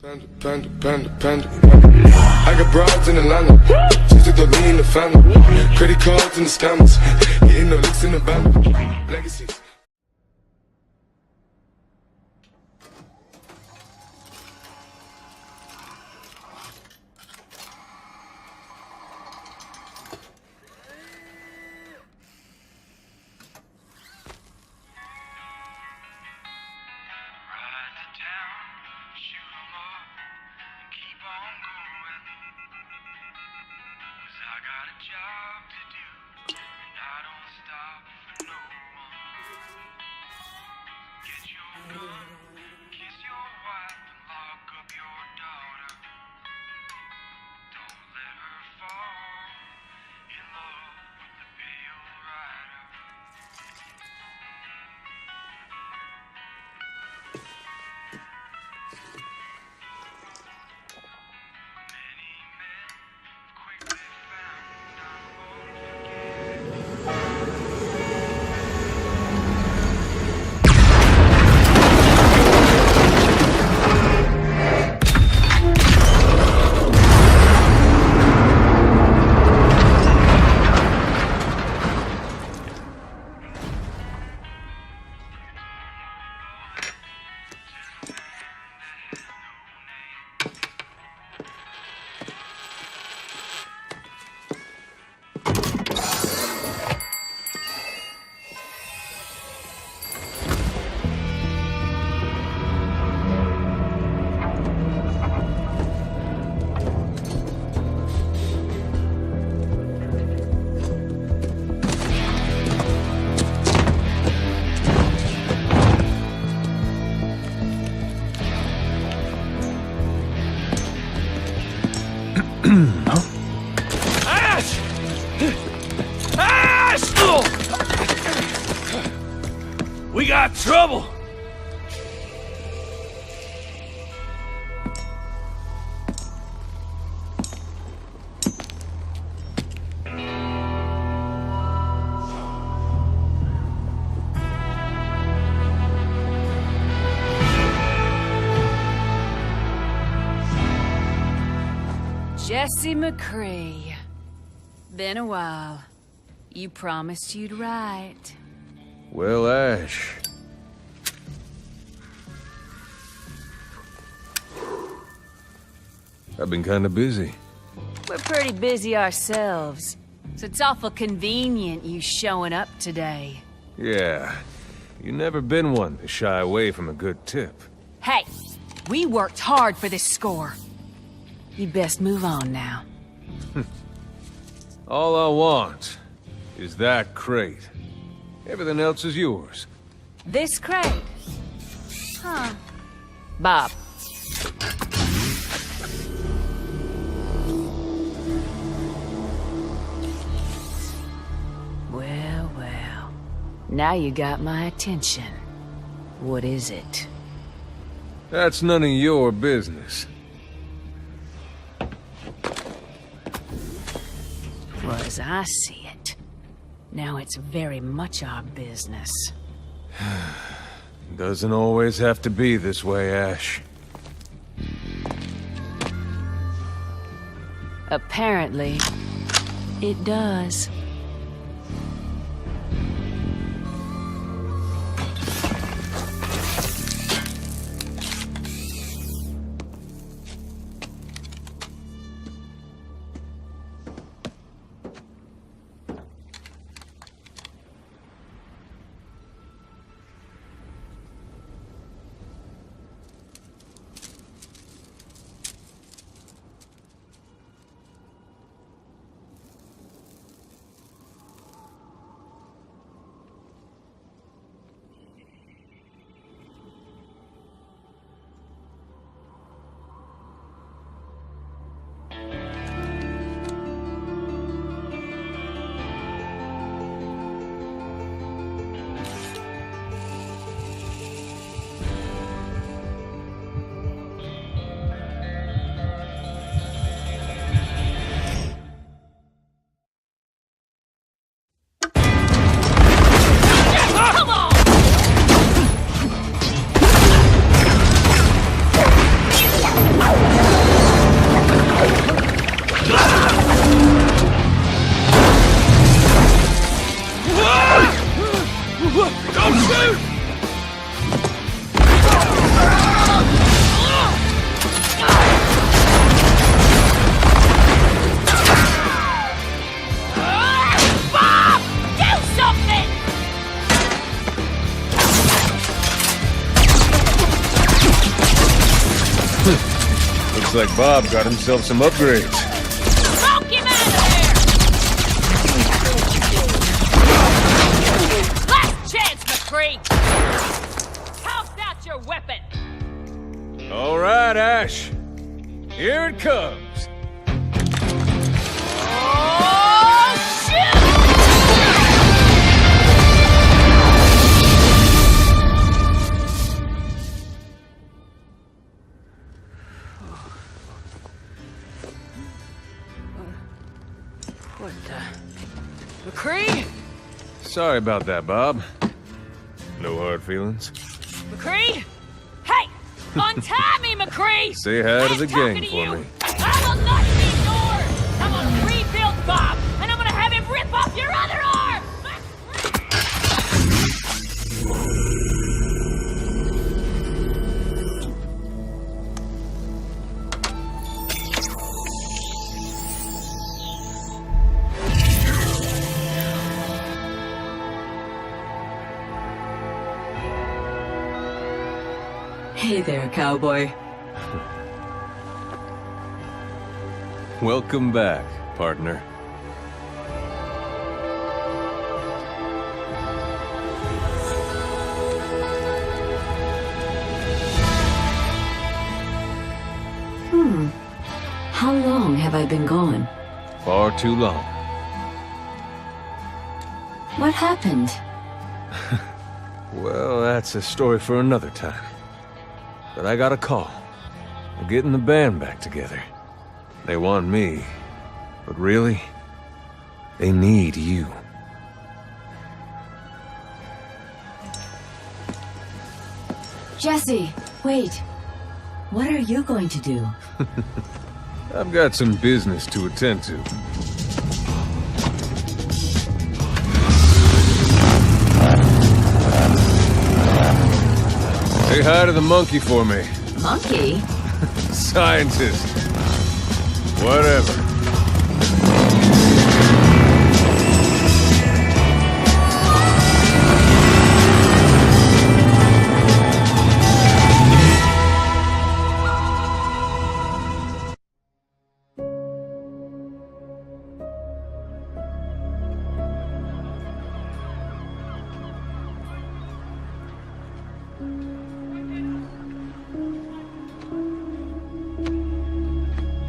Panda. I got broads in Atlanta. Just took the lean in the family. Credit cards and the scammers. Getting no licks in the band. Legacies. We got trouble! Jesse McCree. Been a while. You promised you'd write. Well, Ash. I've been kinda busy. We're pretty busy ourselves, so it's awful convenient you showing up today. Yeah, you never been one to shy away from a good tip. Hey, we worked hard for this score. You best move on now. All I want is that crate. Everything else is yours. This crate? Huh. Bob. Well, well. Now you got my attention. What is it? That's none of your business. Well, as I see it, now it's very much our business. Doesn't always have to be this way, Ash. Apparently, it does. Looks like Bob got himself some upgrades. Smoke him out of there! Last chance, McCree! Toss out your weapon! All right, Ash. Here it comes. Oh, shoot! What the... McCree? Sorry about that, Bob. No hard feelings. McCree? Hey! Untie me, McCree! Say hi to the gang to for you. me. I will not be ignored! I'm gonna rebuild Bob, and I'm gonna have him rip off your other arm! Hey there, cowboy. Welcome back, partner. How long have I been gone? Far too long. What happened? Well, that's a story for another time. But I got a call. We're getting the band back together. They want me, but really, they need you. Jesse, wait. What are you going to do? I've got some business to attend to. Say hi to the monkey for me. Monkey? Scientist. Whatever.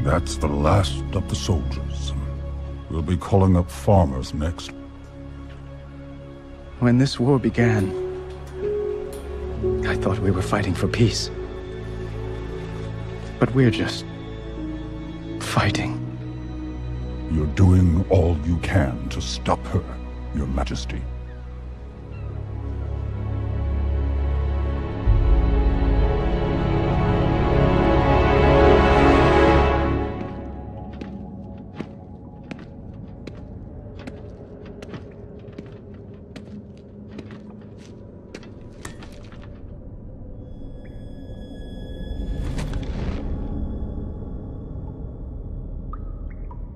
That's the last of the soldiers. We'll be calling up farmers next. When this war began, I thought we were fighting for peace. But we're just... fighting. You're doing all you can to stop her, Your Majesty.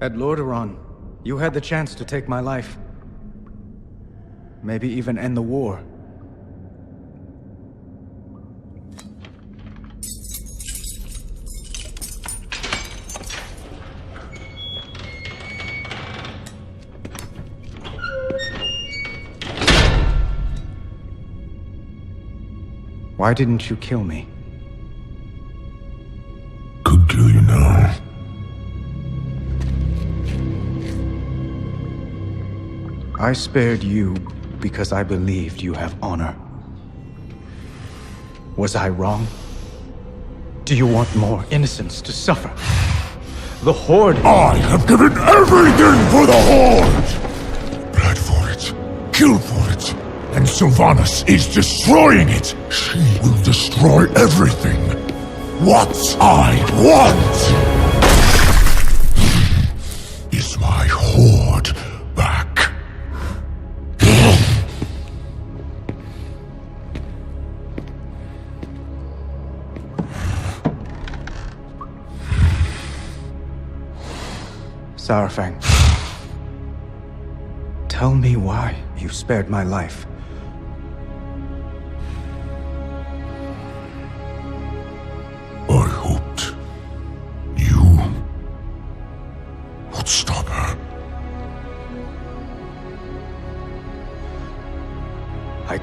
At Lordaeron, you had the chance to take my life. Maybe even end the war. Why didn't you kill me? Could kill you now. I spared you because I believed you have honor. Was I wrong? Do you want more innocents to suffer? The Horde... I have given everything for the Horde! Bled for it, killed for it, and Sylvanas is destroying it! She will destroy everything! What I want is my Horde back. Saurfang, tell me why you spared my life. I hoped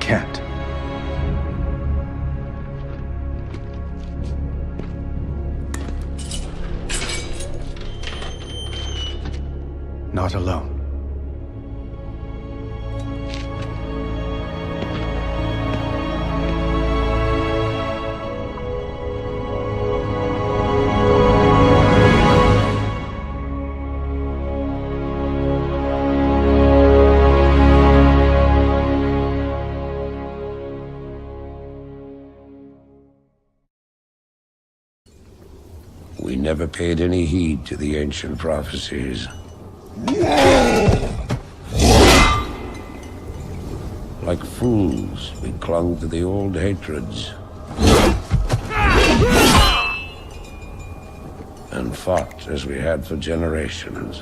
can't. Not alone. We never paid any heed to the ancient prophecies. Like fools, we clung to the old hatreds. And fought as we had for generations.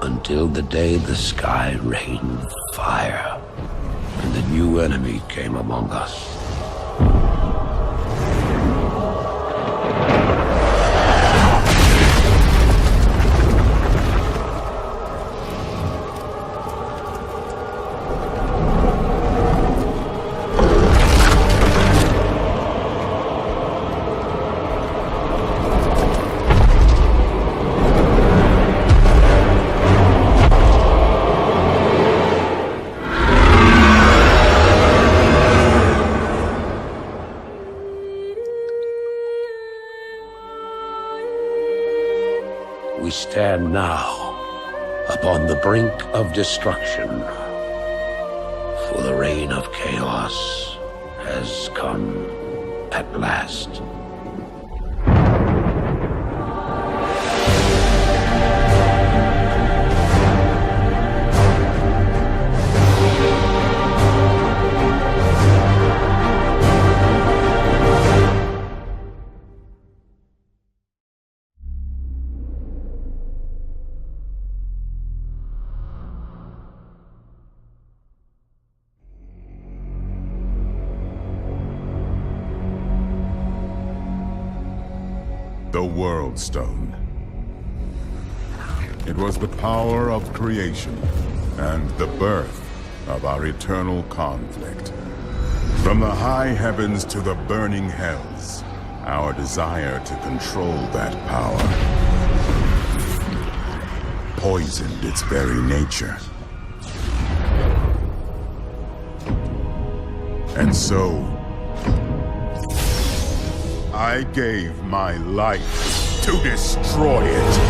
Until the day the sky rained fire, and the new enemy came among us. We stand now upon the brink of destruction, for the reign of chaos has come at last. The World Stone. It was the power of creation and the birth of our eternal conflict. From the high heavens to the burning hells, our desire to control that power poisoned its very nature. And so, I gave my life to destroy it.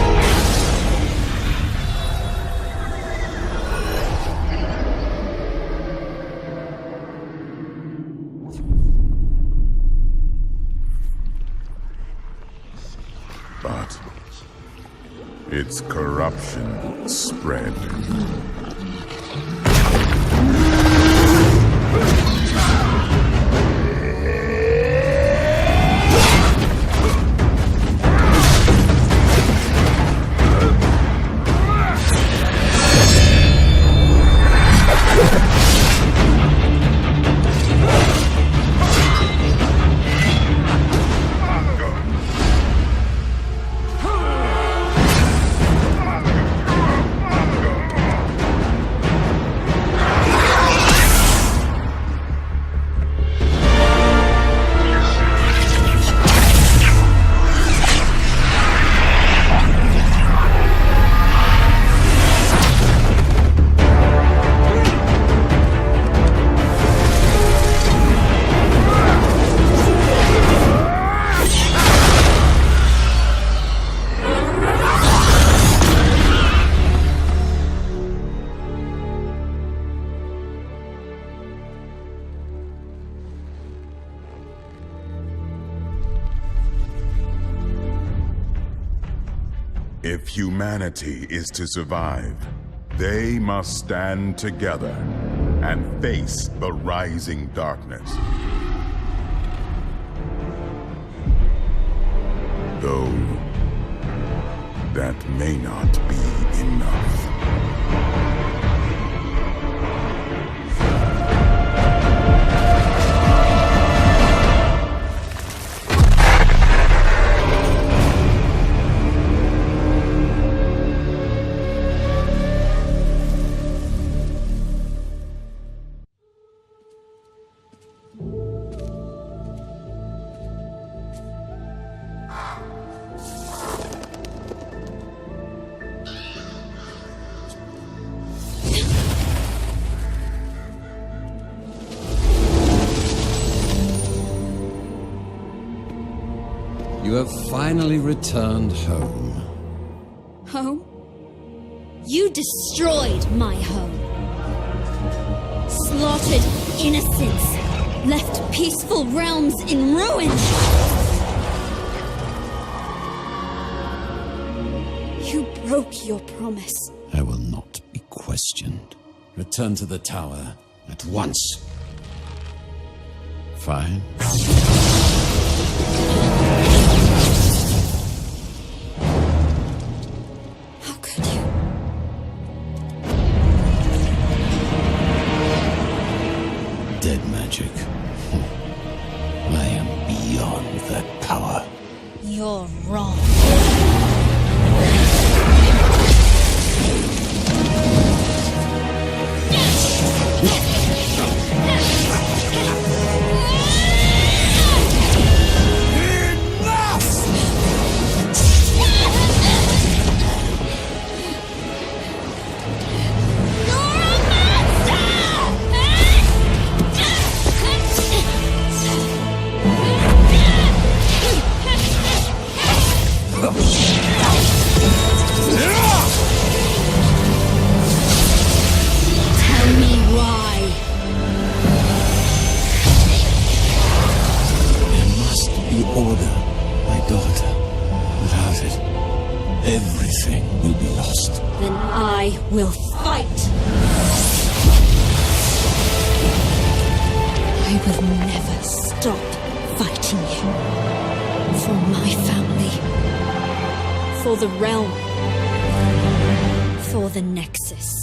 But its corruption spread. If humanity is to survive, they must stand together. and face the rising darkness. Though that may not be enough. You have finally returned home. Home? You destroyed my home. Slaughtered innocents. Left peaceful realms in ruins. You broke your promise. I will not be questioned. Return to the tower at once. Fine. How could you? Dead magic. I am beyond that power. You're wrong. Everything will be lost. Then I will fight. I will never stop fighting you. For my family. For the realm. For the Nexus.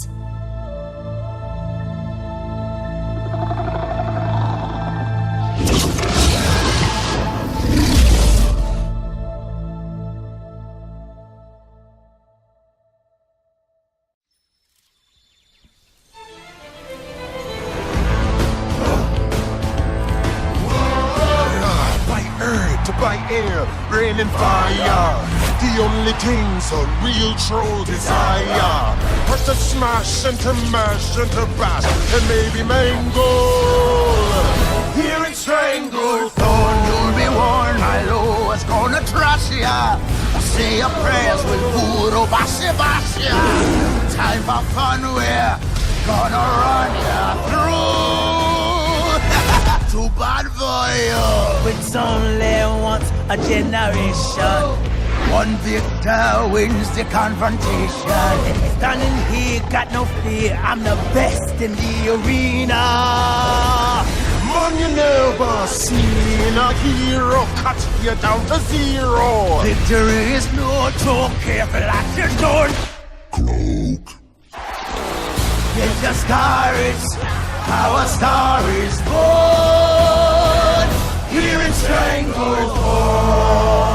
Rain and fire, the only things a real troll desire. First to smash and to mash and to bash and maybe mangle. Here in strangle thorn, you'll be warned. My low's gonna trash ya. Say your prayers with voodoo, bash ya. Time for fun, we're gonna run ya through. Too bad for you. It's only once a generation. One victor wins the confrontation. Standing here, got no fear. I'm the best in the arena. Man, you never seen a hero cut you down to zero. Victory is no joke. Careful at your door. Cloak. Get your star, it's our star is born. Here in Stranglehold.